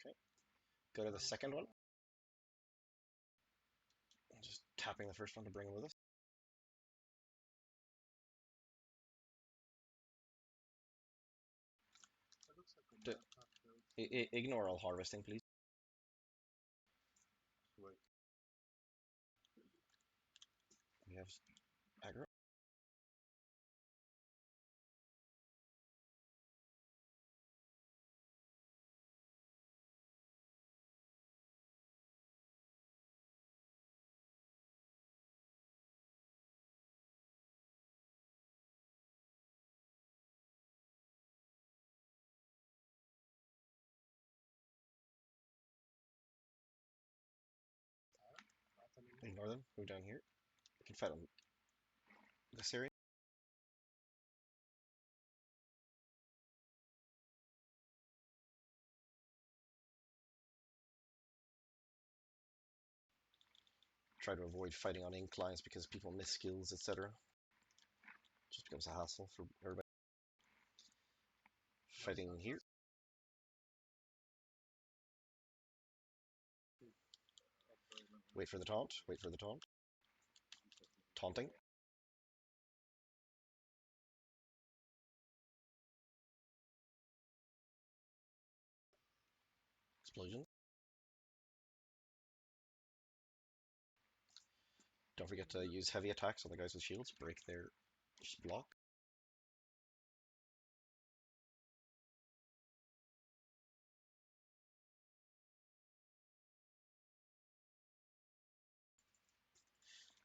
Okay. Go to the second one. Just tapping the first one to bring him with us. Ignore all harvesting, please. We have aggro. Ignore them. Move down here. We can fight on this area. Try to avoid fighting on inclines because people miss skills, etc. Just becomes a hassle for everybody. Fighting here. Wait for the taunt. Wait for the taunt. Taunting. Explosion. Don't forget to use heavy attacks on the guys with shields. Break their block.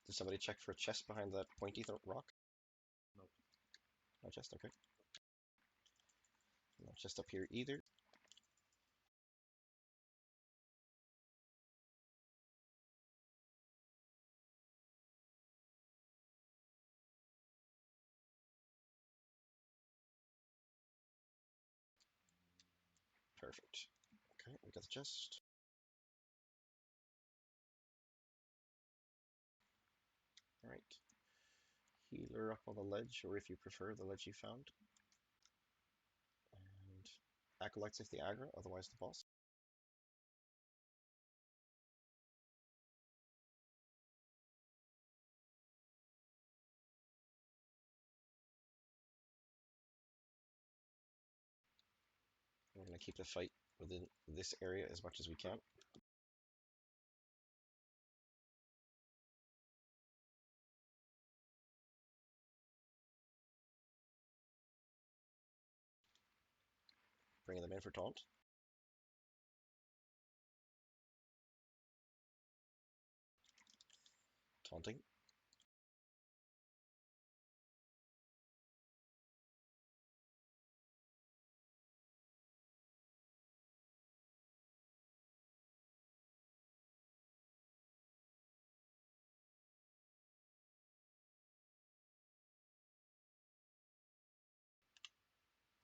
Did somebody check for a chest behind that pointy rock? No chest, okay. No chest up here either. Perfect. Okay, we got the chest. Alright. Healer up on the ledge, or if you prefer, the ledge you found. And acolytes if the aggro, otherwise the boss. We're going to keep the fight within this area as much as we can. Bringing them in for taunt. Taunting.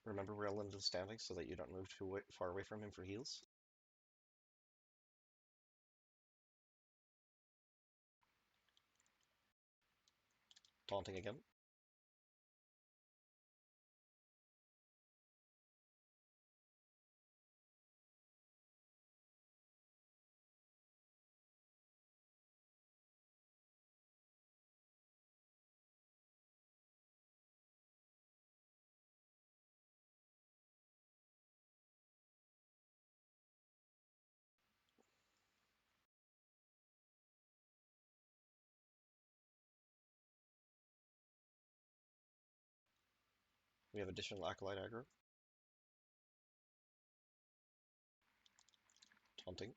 Remember we're limited standing so that you don't move too far away from him for heals. Taunting again. We have additional acolyte aggro. Taunting.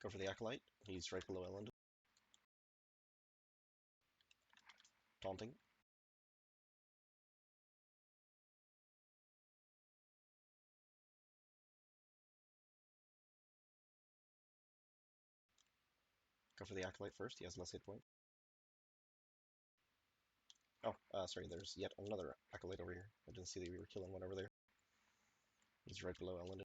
Go for the acolyte. He's right below Elend. Taunting. Go for the acolyte first. He has less hit points. Oh, sorry. There's yet another acolyte over here. I didn't see that we were killing one over there. He's right below Elend.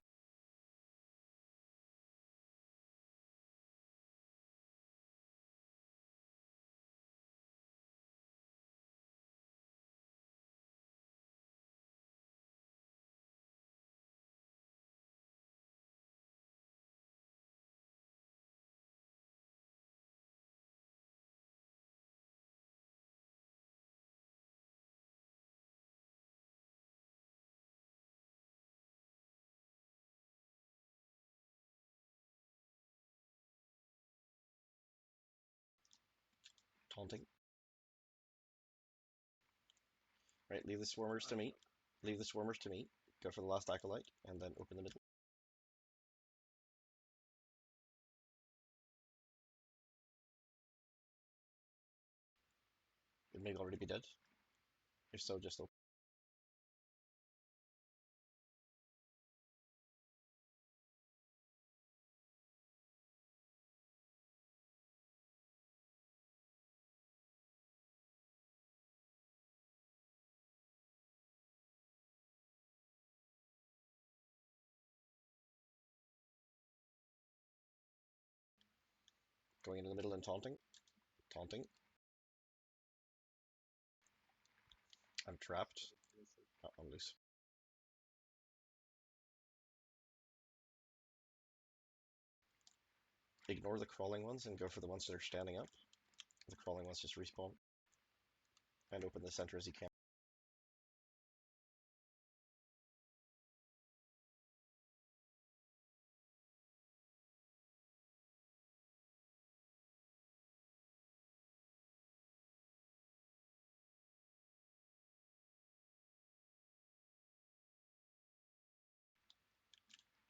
Taunting. Right, leave the swarmers to me. Leave the swarmers to me. Go for the last acolyte, and then open the middle. It may already be dead. If so, just open. Going into the middle and taunting. Taunting. I'm trapped. Oh, I'm loose. Ignore the crawling ones and go for the ones that are standing up. The crawling ones just respawn. And open the center as you can.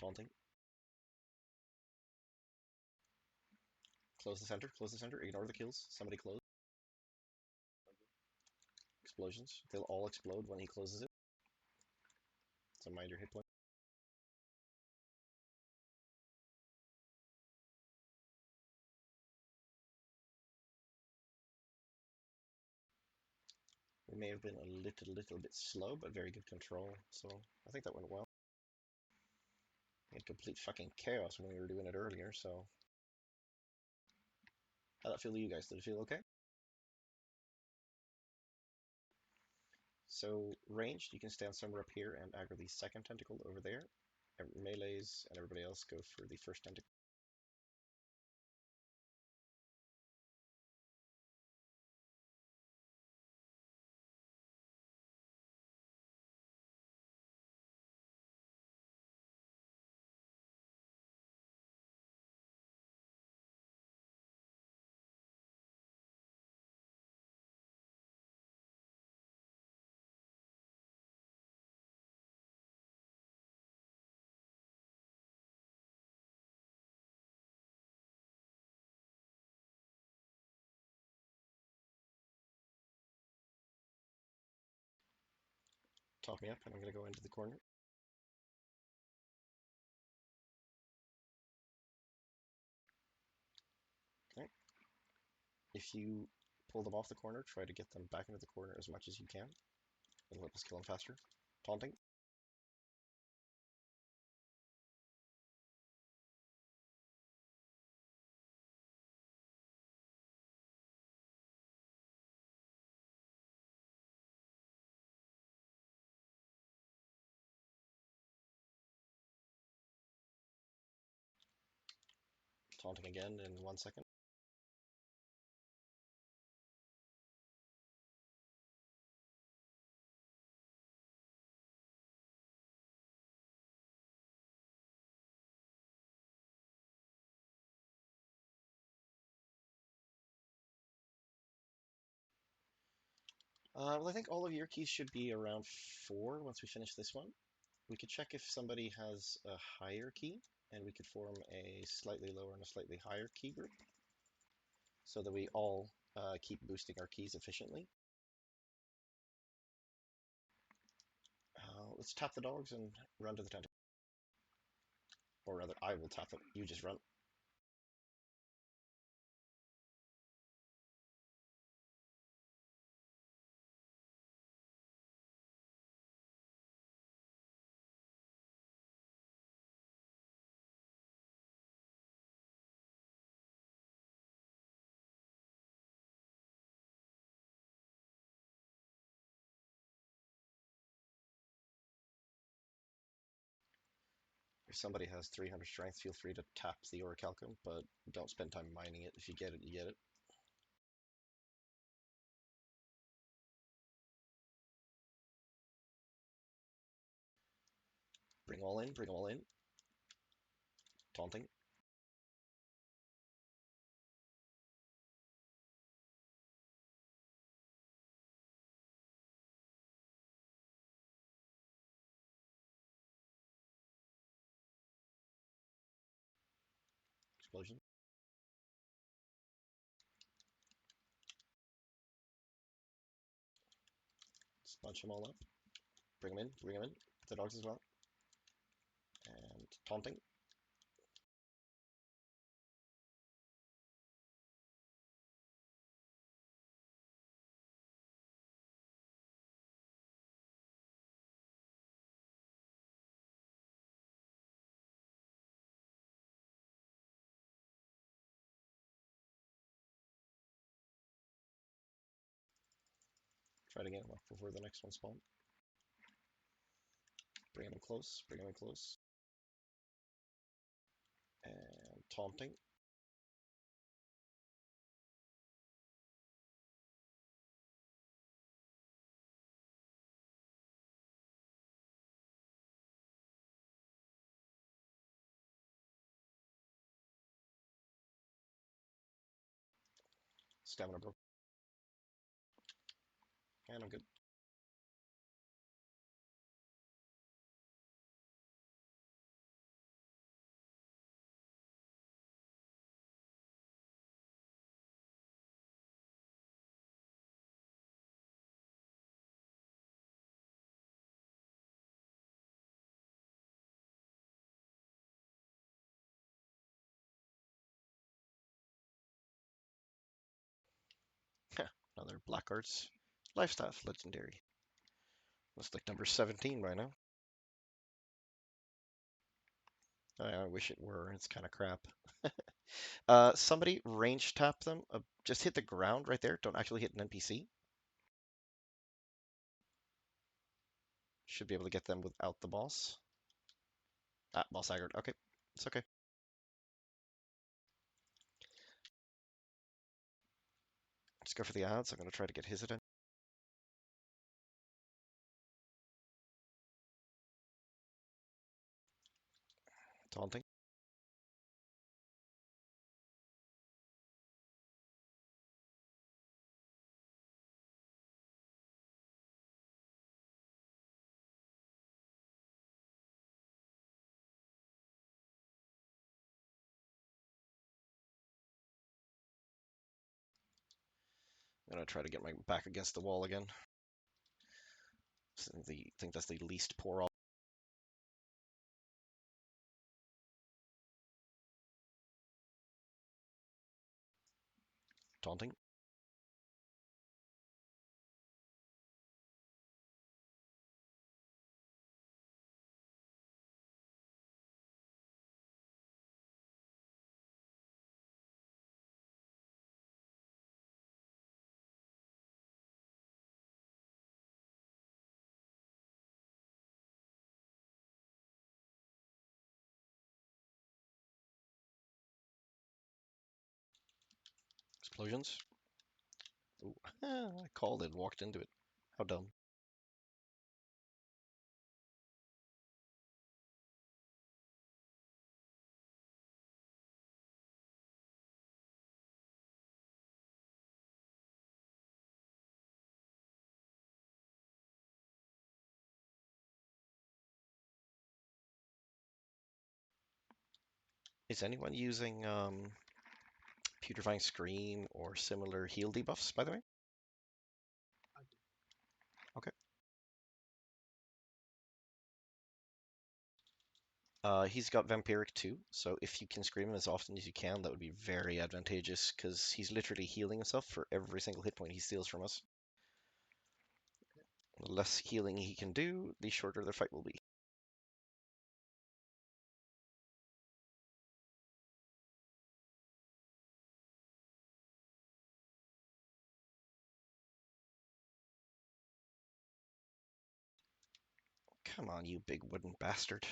Taunting. Close the center, close the center, ignore the kills. Somebody close. Explosions. They'll all explode when he closes it. So mind your hit point. We may have been a little bit slow, but very good control. So I think that went well. We had complete fucking chaos when we were doing it earlier, so. How'd that feel to you guys? Did it feel okay? So ranged, you can stand somewhere up here and aggro the second tentacle over there. Melees and everybody else go for the first tentacle. Top me up, and I'm going to go into the corner. Okay. If you pull them off the corner, try to get them back into the corner as much as you can. It'll help us kill them faster. Taunting. Taunting again in 1 second. Well, I think all of your keys should be around 4 once we finish this one. We could check if somebody has a higher key, and we could form a slightly lower and a slightly higher key group, so that we all keep boosting our keys efficiently. Let's tap the dogs and run to the tentacle. Or rather, I will tap them. You just run. If somebody has 300 strength, feel free to tap the orichalcum, but don't spend time mining it. If you get it, you get it. Bring all in, bring all in. Taunting. Explosion. Let's bunch them all up. Bring them in, bring them in. The dogs as well. And taunting. Try it again before the next one spawns. Bring them close, bring them close. And taunting. Stamina broke. And I'm good. Another Black Arts Lifestaff Legendary. Looks like number 17 by now. I wish it were. It's kind of crap. Somebody range tap them. Just hit the ground right there. Don't actually hit an NPC. Should be able to get them without the boss. Ah, boss aggroed. Okay, it's okay. Just go for the odds. I'm going to try to get his attention. Taunting. I'm going to try to get my back against the wall again. I think that's the least poor option. Taunting. Explosions. Ooh, I called it, walked into it. How dumb. Is anyone using putrefying scream or similar heal debuffs, by the way? Okay. He's got Vampiric too, so if you can scream him as often as you can, that would be very advantageous because he's literally healing himself for every single hit point he steals from us. The less healing he can do, the shorter the fight will be. Come on, you big wooden bastard.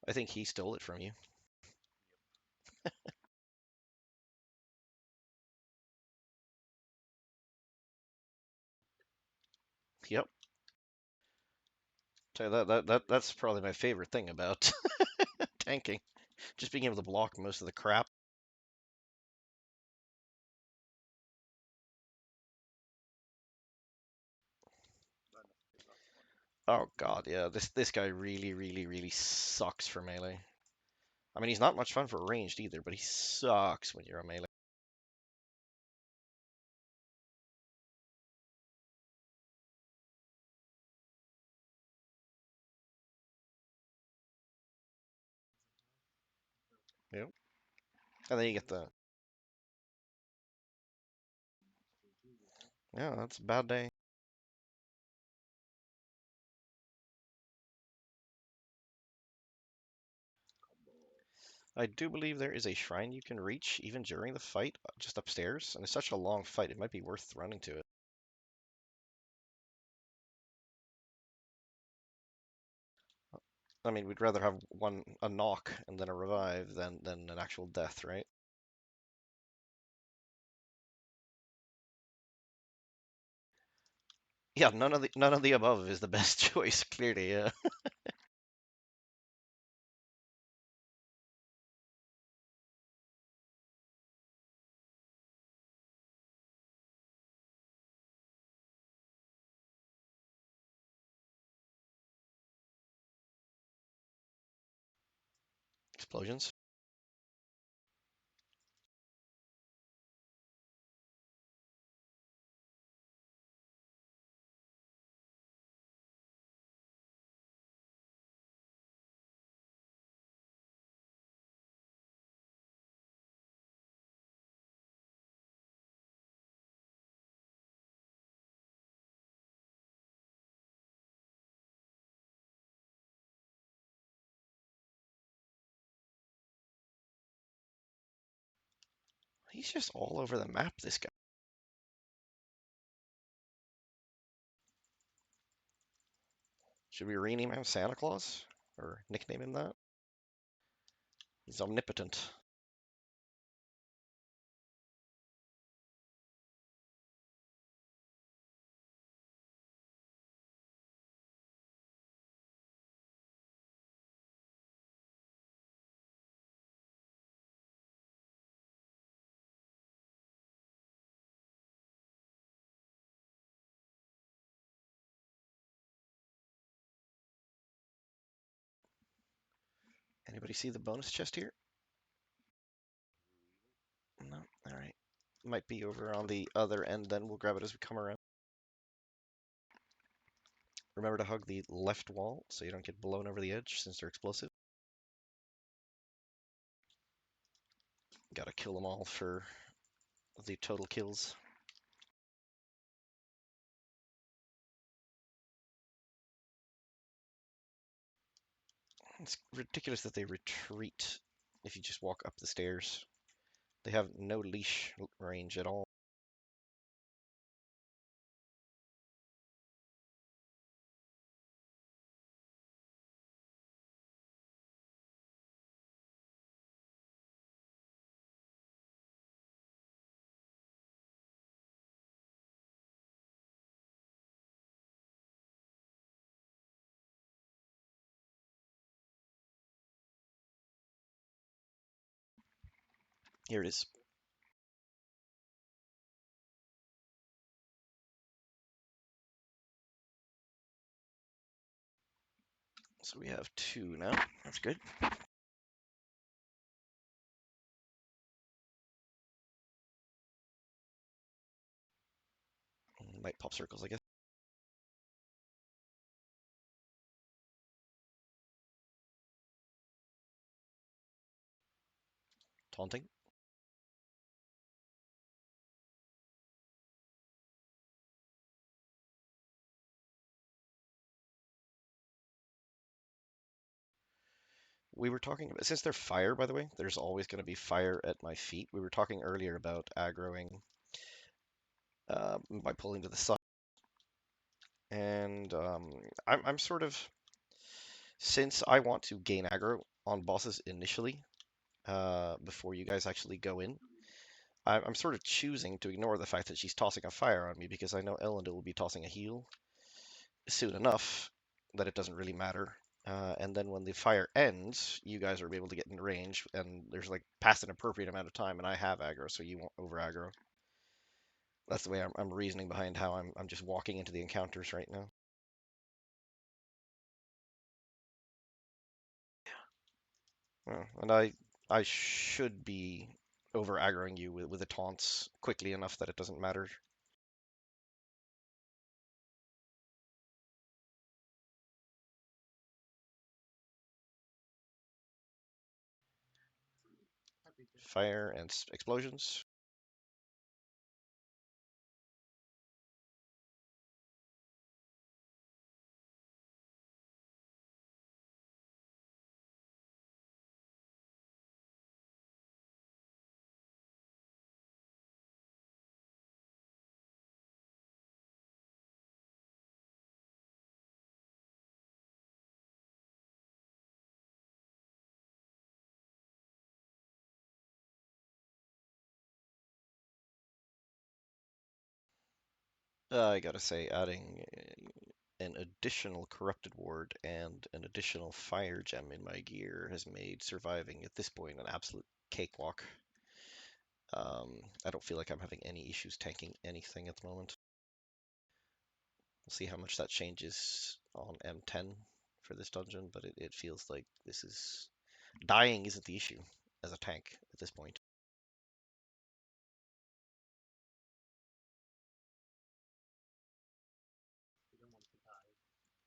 I think he stole it from you. Yep. So that's probably my favorite thing about tanking. Just being able to block most of the crap. Oh god, yeah. This guy really, really, really sucks for melee. I mean, he's not much fun for ranged either, but he sucks when you're a melee. Yep. And then you get the yeah, that's a bad day. I do believe there is a shrine you can reach even during the fight, just upstairs, and it's such a long fight, it might be worth running to it. I mean, we'd rather have a knock and then a revive than an actual death, right? Yeah, none of the above is the best choice, clearly, yeah. Explosions. He's just all over the map, this guy. Should we rename him Santa Claus? Or nickname him that? He's omnipotent. Anybody see the bonus chest here? No? Alright. Might be over on the other end then. We'll grab it as we come around. Remember to hug the left wall so you don't get blown over the edge since they're explosive. Gotta kill them all for the total kills. It's ridiculous that they retreat if you just walk up the stairs. They have no leash range at all. Here it is. So we have two now. That's good. Might pop circles, I guess. Taunting. We were talking about, since they're fire, by the way, there's always going to be fire at my feet. We were talking earlier about aggroing by pulling to the side. And I'm sort of, since I want to gain aggro on bosses initially, before you guys actually go in, I'm sort of choosing to ignore the fact that she's tossing a fire on me because I know Elendil will be tossing a heal soon enough that it doesn't really matter. And then when the fire ends, you guys are able to get in range, and there's like past an appropriate amount of time, and I have aggro, so you won't over aggro. That's the way I'm reasoning behind how I'm just walking into the encounters right now. And I should be over aggroing you with the taunts quickly enough that it doesn't matter. Fire and explosions. I gotta say, adding an additional corrupted ward and an additional fire gem in my gear has made surviving at this point an absolute cakewalk. I don't feel like I'm having any issues tanking anything at the moment. We'll see how much that changes on M10 for this dungeon, but it feels like this is dying isn't the issue as a tank at this point.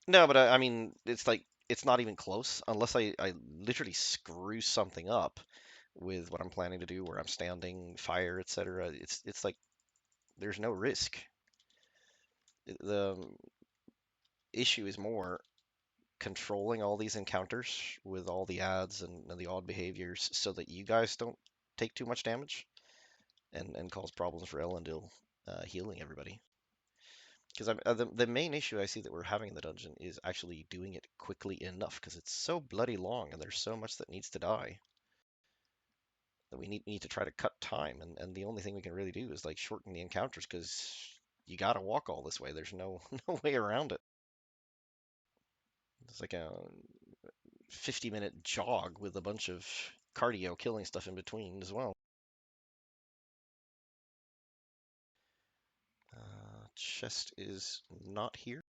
No, but I mean, it's like it's not even close unless I literally screw something up with what I'm planning to do, where I'm standing, fire, etc. It's like there's no risk. The issue is more controlling all these encounters with all the ads and the odd behaviors so that you guys don't take too much damage and cause problems for Elendil healing everybody. Because the main issue I see that we're having in the dungeon is actually doing it quickly enough because it's so bloody long and there's so much that needs to die that we need to try to cut time. And the only thing we can really do is like shorten the encounters because you gotta walk all this way. There's no no way around it. It's like a 50-minute jog with a bunch of cardio killing stuff in between as well. Chest is not here.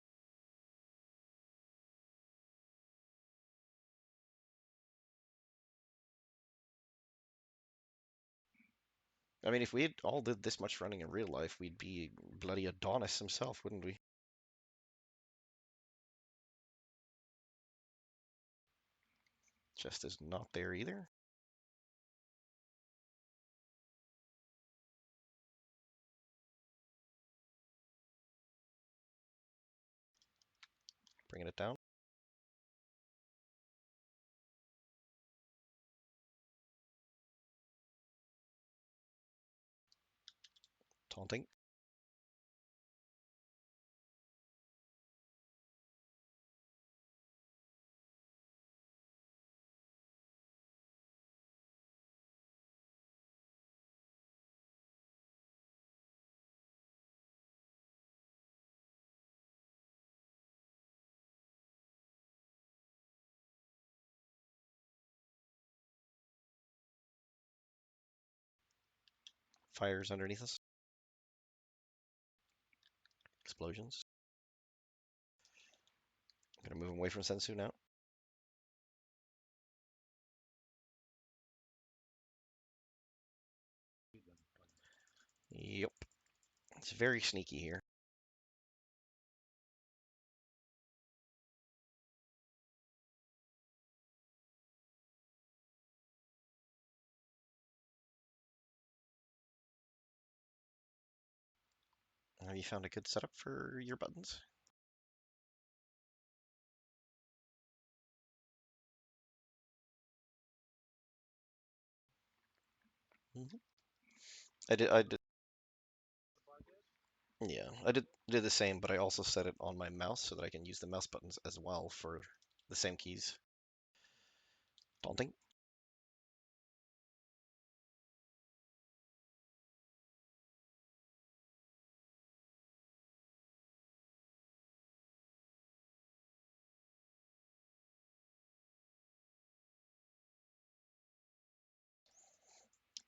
I mean, if we had all did this much running in real life, we'd be bloody Adonis himself, wouldn't we? Chest is not there either. Bringing it down. Taunting. Fires underneath us. Explosions. I'm gonna move him away from Sensu now. Yep. It's very sneaky here. Have you found a good setup for your buttons? Hmm. I did, yeah, I did the same, but I also set it on my mouse so that I can use the mouse buttons as well for the same keys. Daunting.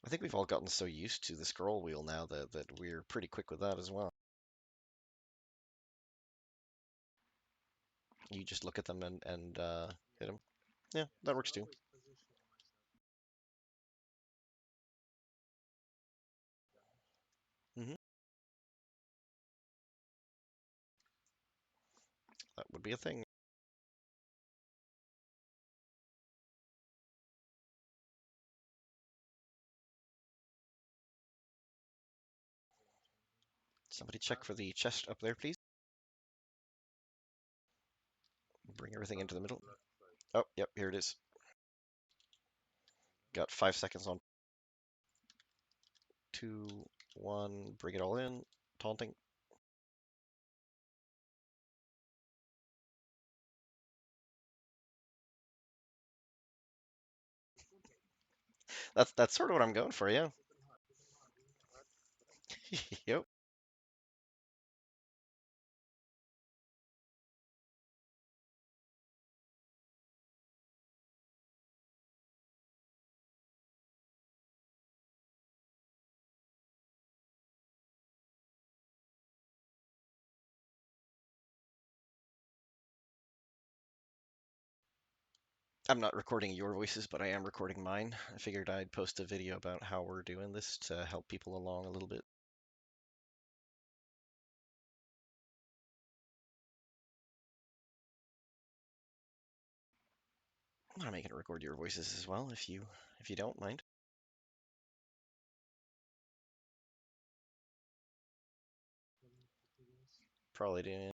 I think we've all gotten so used to the scroll wheel now that we're pretty quick with that as well. You just look at them and hit them. Yeah, that works too. That would be a thing. Somebody check for the chest up there, please. Bring everything into the middle. Oh, yep, here it is. Got 5 seconds on. 2, 1, bring it all in. Taunting. That's sort of what I'm going for, yeah. Yep. I'm not recording your voices, but I am recording mine. I figured I'd post a video about how we're doing this to help people along a little bit. I'm going to record your voices as well if you don't mind. Probably do.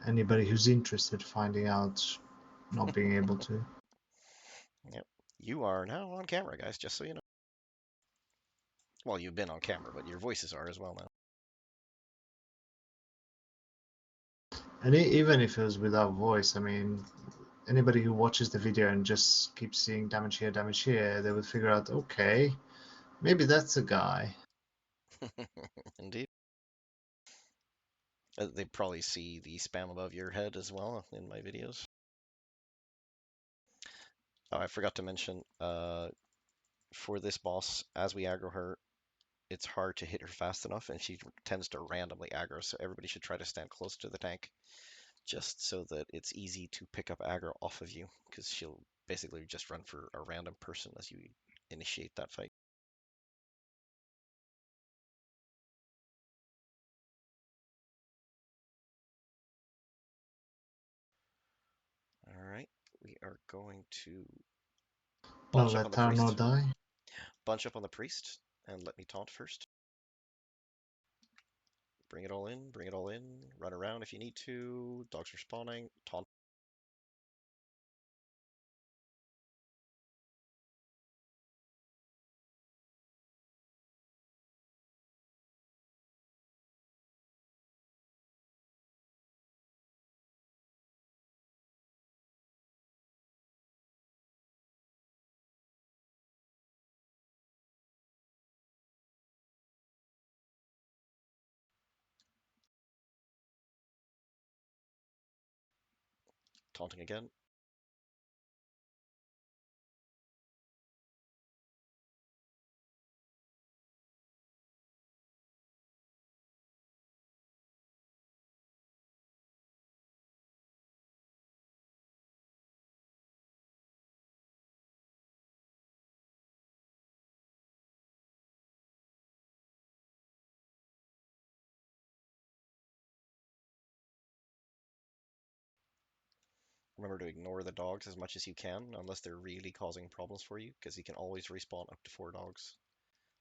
Anybody who's interested finding out, not being able to. Yep. You are now on camera, guys, just so you know. Well, you've been on camera, but your voices are as well now. And even if it was without voice, I mean, anybody who watches the video and just keeps seeing damage here, they would figure out, okay, maybe that's a guy. Indeed. They probably see the spam above your head as well in my videos. Oh, I forgot to mention, for this boss, as we aggro her, it's hard to hit her fast enough, and she tends to randomly aggro, so everybody should try to stand close to the tank, just so that it's easy to pick up aggro off of you, because she'll basically just run for a random person as you initiate that fight. All right, we are going to Not bunch up on let the Taranor priest. die. Bunch up on the priest, and let me taunt first. Bring it all in, bring it all in. Run around if you need to. Dogs are spawning. Taunt. Taunting again. Remember to ignore the dogs as much as you can, unless they're really causing problems for you, because you can always respawn up to 4 dogs.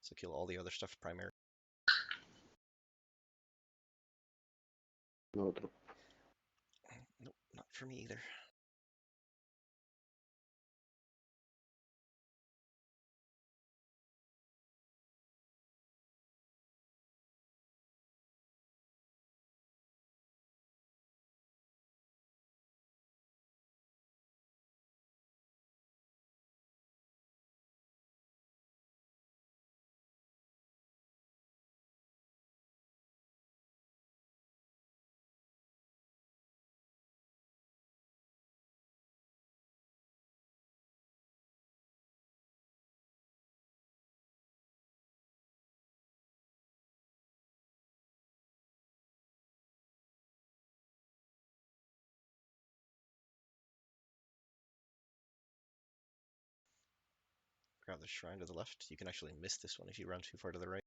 So kill all the other stuff primarily. No otro. Nope, not for me either. Grab the shrine to the left. You can actually miss this one if you run too far to the right.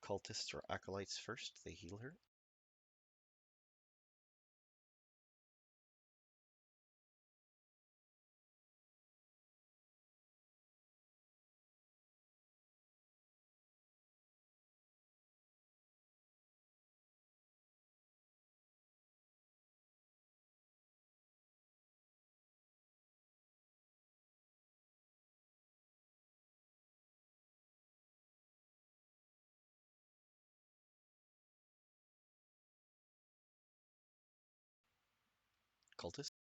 cultists or acolytes first. They heal her. Cultist.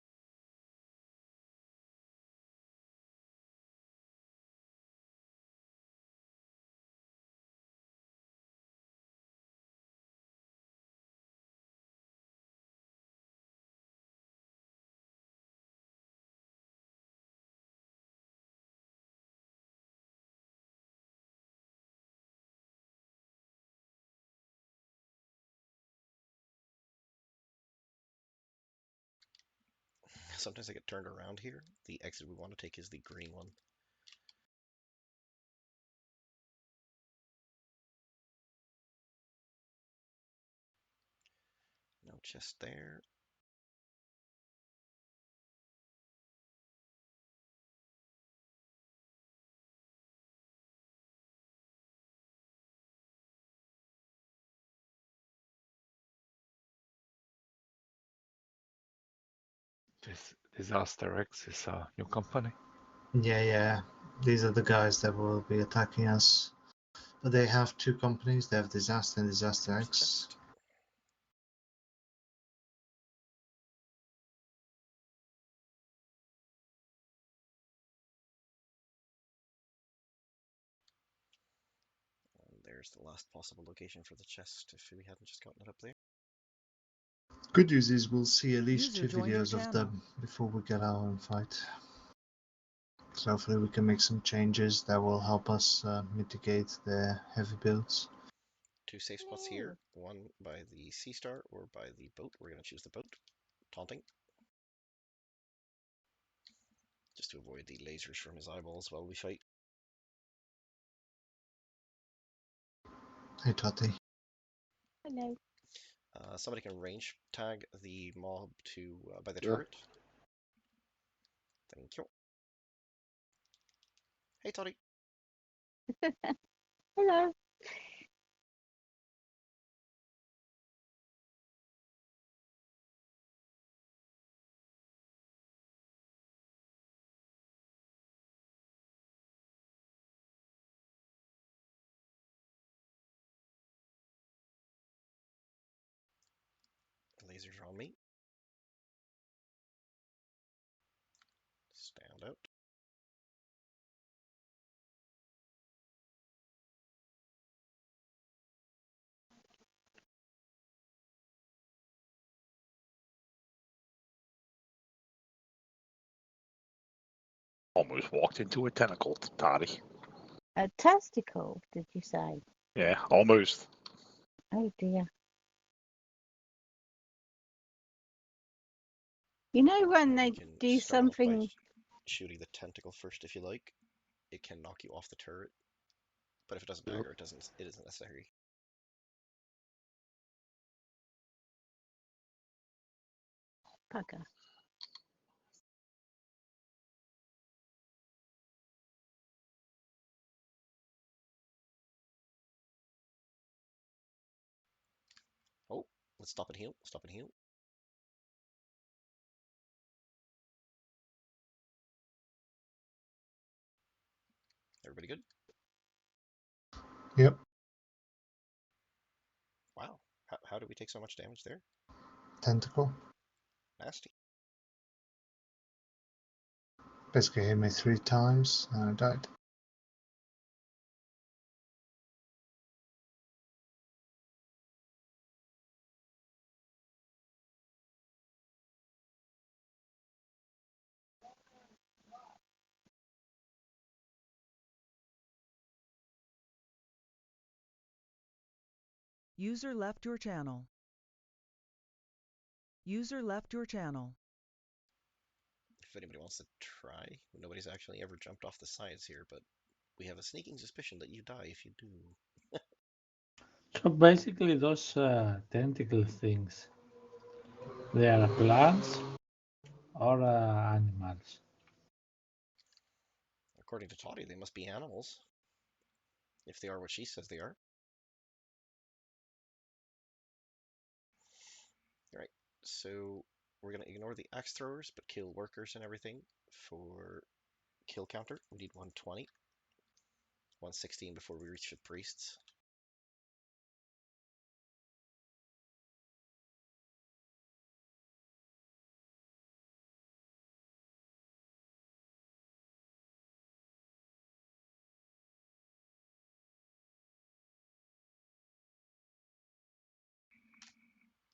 Sometimes I get turned around here. The exit we want to take is the green one. No chest there. This Disaster X is a new company. Yeah, yeah. These are the guys that will be attacking us. But they have two companies. They have Disaster and Disaster There's the X. chest. And there's the last possible location for the chest if we hadn't just gotten it up there. Good news is we'll see at least User two joined your videos of channel. them before we get our own fight. So hopefully we can make some changes that will help us mitigate their heavy builds. Two safe spots here. One by the sea star or by the boat. We're going to choose the boat. Taunting. Just to avoid the lasers from his eyeballs while we fight. Hey Tati. Hello. Somebody can range tag the mob to by the Yeah. turret. Thank you. Hey, Toddy. Hello. Lasers are on me. Stand out. Almost walked into a tentacle, Toddy. A testicle, did you say? Yeah, almost. Oh dear. You know when they You can do start off by something. shooting the tentacle first if you like. It can knock you off the turret, but if it doesn't Yep. aggro, it isn't necessary. Bugger. Oh, let's stop and heal. Stop and heal. Everybody good? Yep. Wow. How did we take so much damage there? Tentacle. Nasty. Basically hit me 3 times and I died. User left your channel. User left your channel. If anybody wants to try, nobody's actually ever jumped off the sides here, but we have a sneaking suspicion that you die if you do. So basically, those tentacle things, they are plants or animals? According to Toddy, they must be animals. If they are what she says they are. Alright, so we're going to ignore the axe throwers, but kill workers and everything for kill counter. We need 120. 116 before we reach the priests.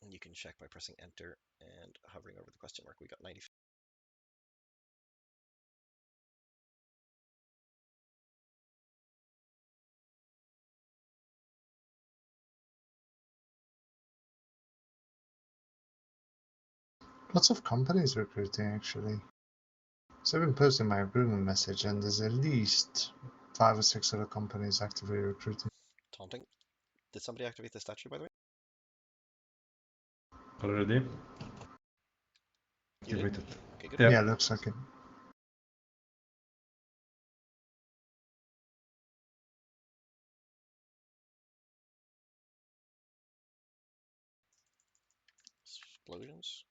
And you can check by pressing enter and hovering over the question mark. We got 90. Lots of companies recruiting actually. So I've been posting my recruitment message, and there's at least 5 or 6 other companies actively recruiting. Taunting. Did somebody activate the statue, by the way? Already? You did? Activated. Okay, good. Yeah. Yeah, looks like it. Explosions.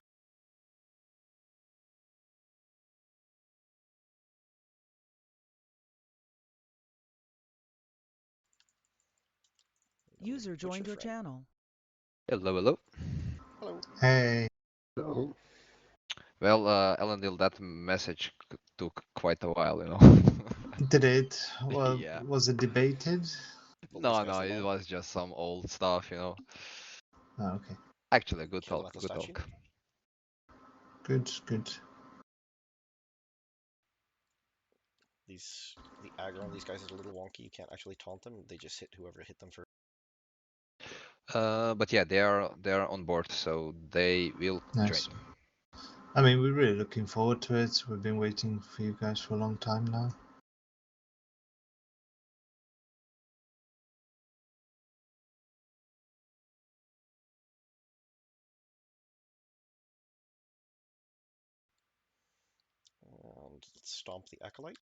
User joined your channel. Hello, hello. Hello. Hey, Hello. Well, Elendil, that message took quite a while, you know. did it? Well, Yeah. was it debated? We'll No, discuss no, them it all. was just some old stuff, you know. Oh, okay. Actually, good Kill them talk, at the good statue. talk. Good, good. The aggro on these guys is a little wonky. You can't actually taunt them. They just hit whoever hit them first. But yeah, they are on board, so they will Nice. join. I mean, we're really looking forward to it. We've been waiting for you guys for a long time now. And let's stomp the acolyte.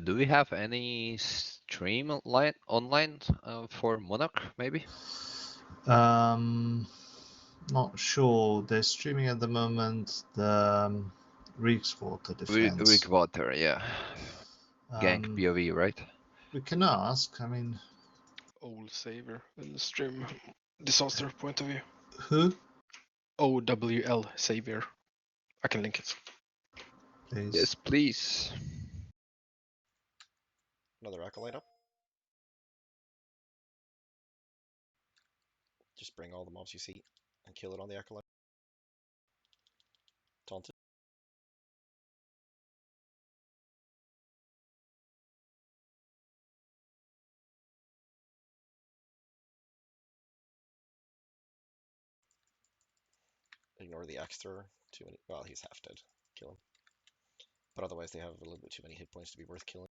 Do we have any stream online for Monarch, maybe? Not sure. They're streaming at the moment the Reeks Water Defense. Rickwater, yeah. Gank Um, POV, right? we can ask. I mean, Owl Saver in the stream disaster point of view. who? OWL Savior. I can link it. Please. Yes, please. Another acolyte up. Just bring all the mobs you see and kill it on the acolyte. Taunt it. Ignore the axe thrower. Too many. Well, he's half dead. Kill him. But otherwise, they have a little bit too many hit points to be worth killing.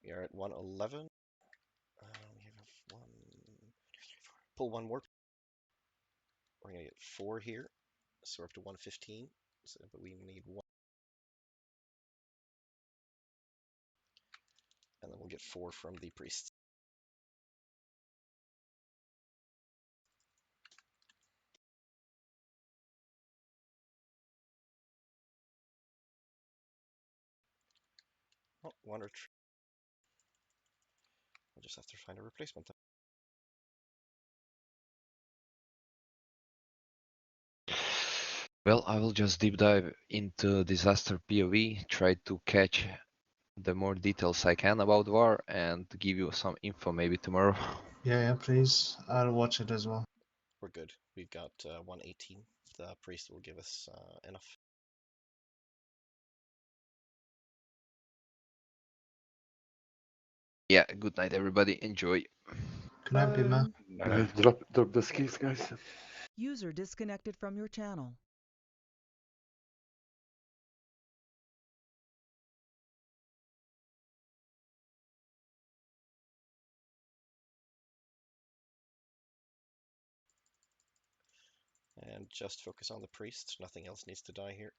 We are at 111. We have one. Pull one warp. We're gonna get 4 here, so we're up to 115. So, but we need 1, and then we'll get 4 from the priests. Oh, 1 or 2. We'll just have to find a replacement then. Well, I will just deep dive into disaster POV, try to catch the more details I can about war and give you some info maybe tomorrow. Yeah, please. I'll watch it as well. We're good. We've got 118. The priest will give us enough. Yeah, good night everybody, enjoy. Good night, Bima. Drop the skis, guys. User disconnected from your channel. And just focus on the priest. Nothing else needs to die here.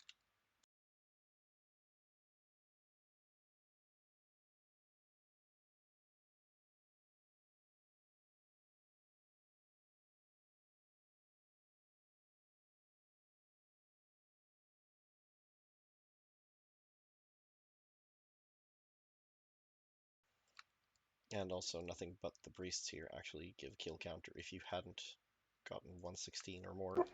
And also nothing but the priests here actually give kill counter if you hadn't gotten 116 or more.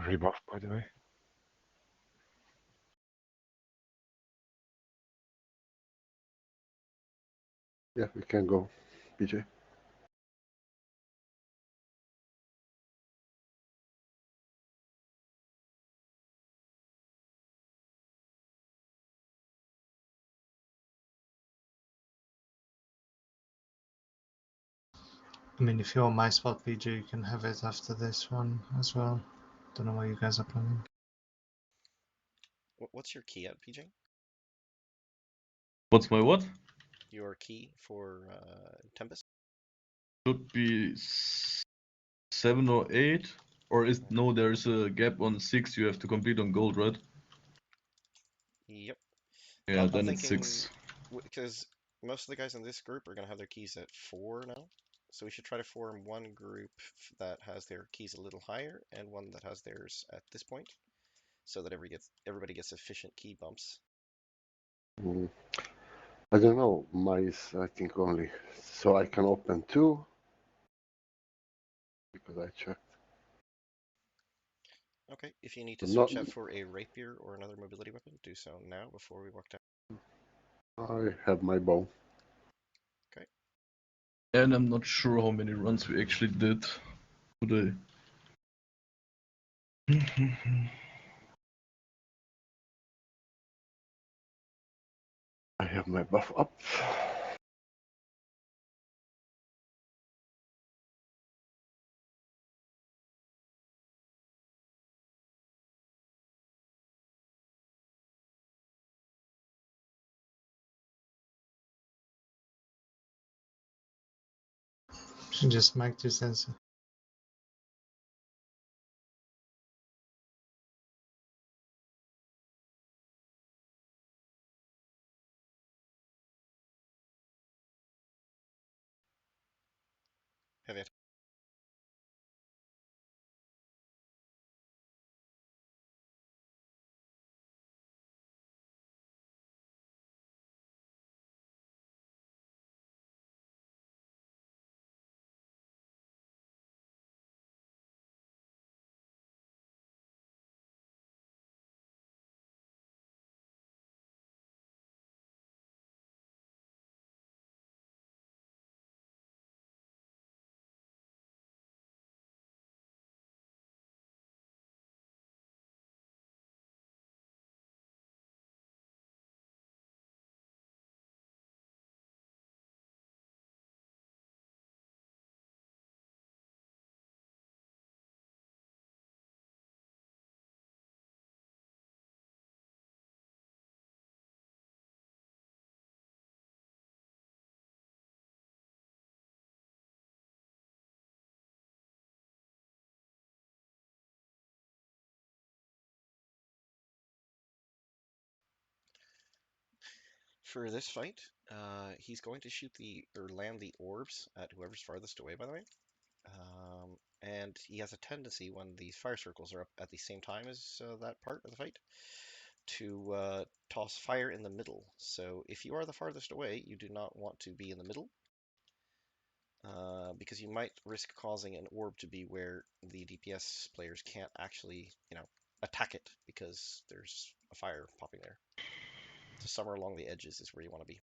Rebuff, by the way. Yeah, we can go, PJ. I mean, if you're on my spot, PG, you can have it after this one as well. Don't know what you guys are planning. What's your key at, PJ? What's my what? Your key for Tempest? Should be 7 or 8. Or is no, there's a gap on 6 you have to complete on gold, right? Yep. Yeah, I'm then it's thinking 6. because most of the guys in this group are going to have their keys at 4 now. So we should try to form one group that has their keys a little higher and one that has theirs at this point, so that everybody gets efficient key bumps. Mm, I don't know. Mice, I think only. So I can open 2 because I checked. Okay, if you need to But not. switch out for a rapier or another mobility weapon, do so now before we walk down. I have my bow. Okay. And I'm not sure how many runs we actually did today. I have my buff up. Should just mic to sensor. Have it. For this fight, he's going to shoot or land the orbs at whoever's farthest away, by the way. And he has a tendency when these fire circles are up at the same time as that part of the fight to toss fire in the middle. So if you are the farthest away, you do not want to be in the middle because you might risk causing an orb to be where the DPS players can't actually, attack it because there's a fire popping there. So somewhere along the edges is where you want to be.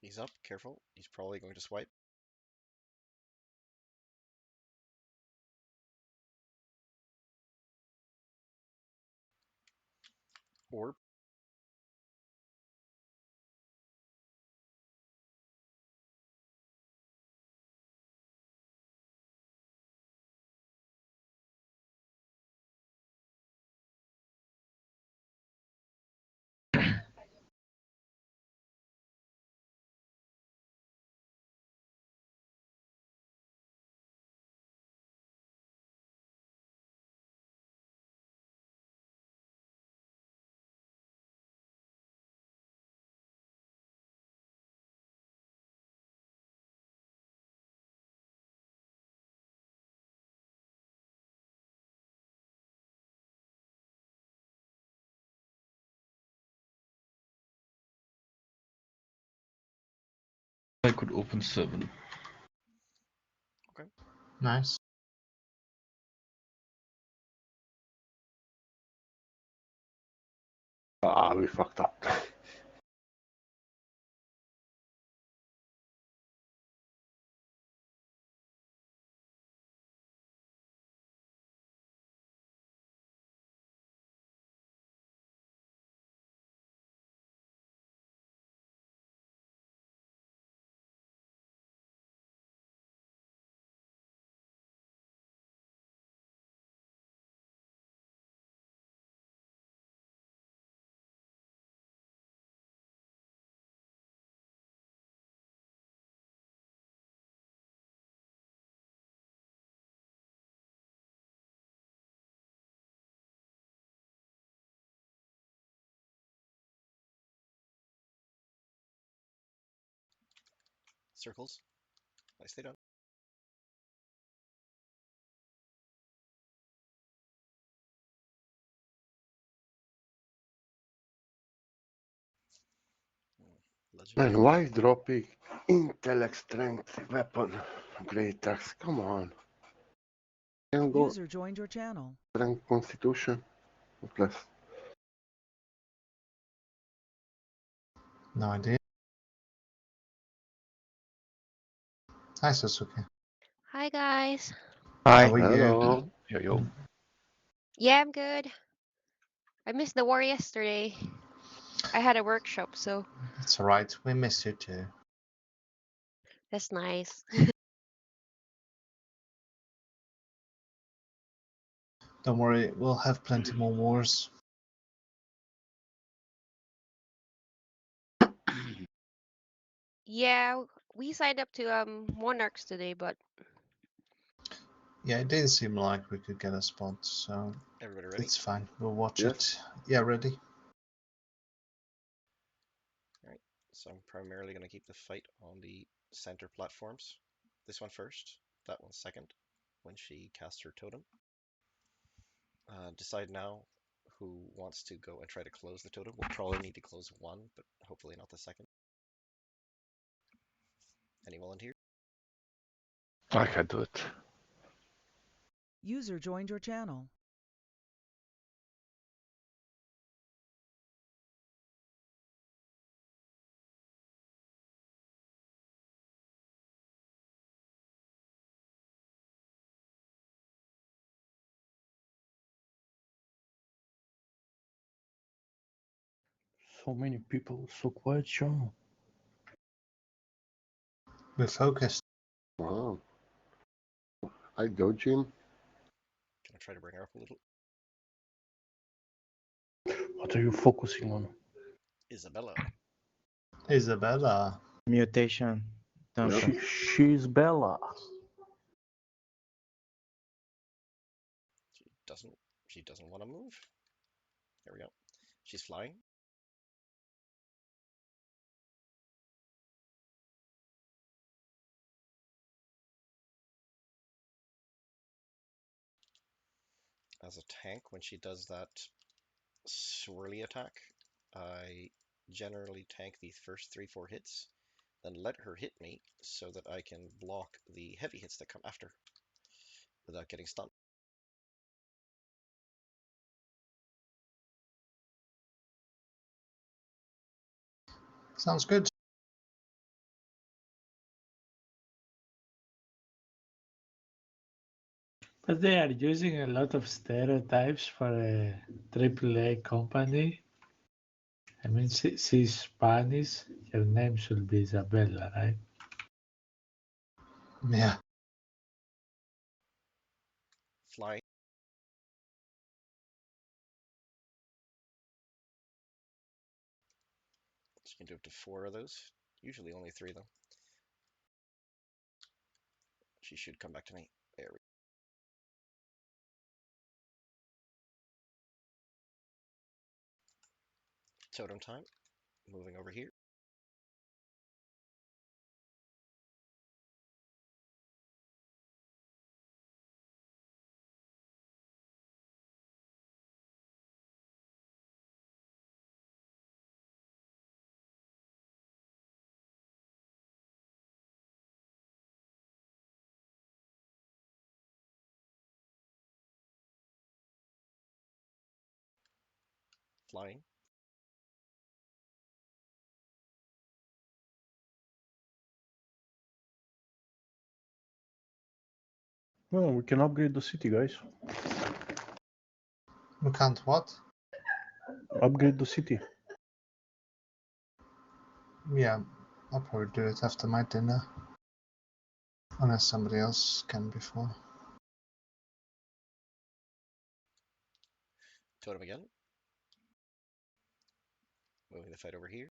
He's up, careful. He's probably going to swipe. Orb. I could open 7. Nice. Ah, we fucked up. Circles. Nicely done. Legendary. Man, why dropping intellect strength weapon? Great axe, come on. Can go User joined your channel. strength constitution. Plus. No idea. Hi, Sasuke. Hi guys. How Hi. are you? Hello. Yo, yo. Yeah, I'm good. I missed the war yesterday. I had a workshop, so It's alright. We miss you too. that's nice. Don't worry, we'll have plenty more wars. Yeah, we signed up to Monarchs today, but Yeah, it didn't seem like we could get a spot, so Everybody ready? it's fine. We'll watch Yes. it. Yeah, ready? Alright, so I'm primarily going to keep the fight on the center platforms. This one first, that one second, when she casts her totem. Decide now who wants to go and try to close the totem. We'll probably need to close one, but hopefully not the second. Any volunteer? I can do it. User joined your channel. So many people, so quiet, Sean. We're focused. Wow. I dodge him. Can I try to bring her up a little? What are you focusing on? Isabella. Isabella. Mutation. Tempest. She's Bella. She doesn't want to move. There we go. She's flying. As a tank, when she does that swirly attack, I generally tank the first 3-4 hits, then let her hit me so that I can block the heavy hits that come after without getting stunned. Sounds good. But they are using a lot of stereotypes for a AAA company. I mean, she's Spanish. Her name should be Isabella, right? Yeah. Flying. So you can do up to 4 of those. Usually only 3 though. She should come back to me. There we go. Totem time. Moving over here. Flying. Well, we can upgrade the city, guys. We can't what? Upgrade the city. Yeah, I'll probably do it after my dinner. Unless somebody else can before. Totem again. Moving the fight over here.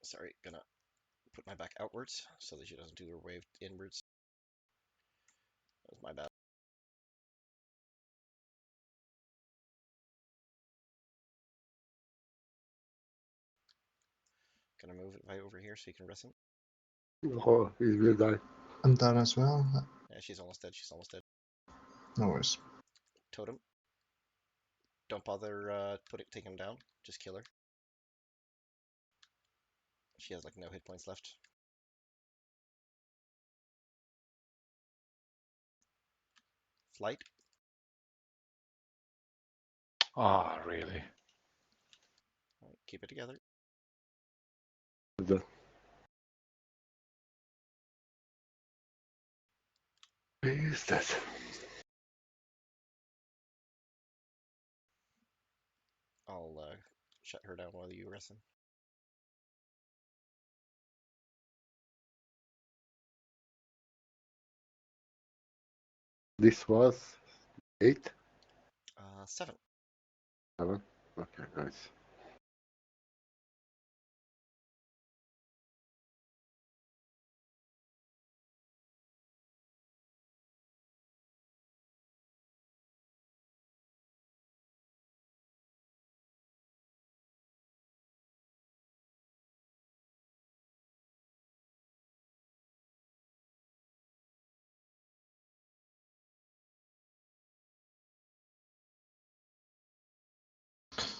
Sorry, gonna put my back outwards so that she doesn't do her wave inwards. That was my bad. Gonna move it right over here so you can rest him. Oh, he will die. I'm done as well. Yeah, she's almost dead. She's almost dead. No worries. Totem. Don't bother taking him down. Just kill her. She has like no hit points left. Flight. Ah, really? Right, keep it together. The... Is that? I'll shut her down while you rest him. This was 8? 7. 7? Okay, nice.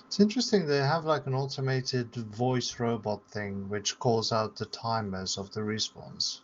It's interesting they have like an automated voice robot thing which calls out the timers of the respawns.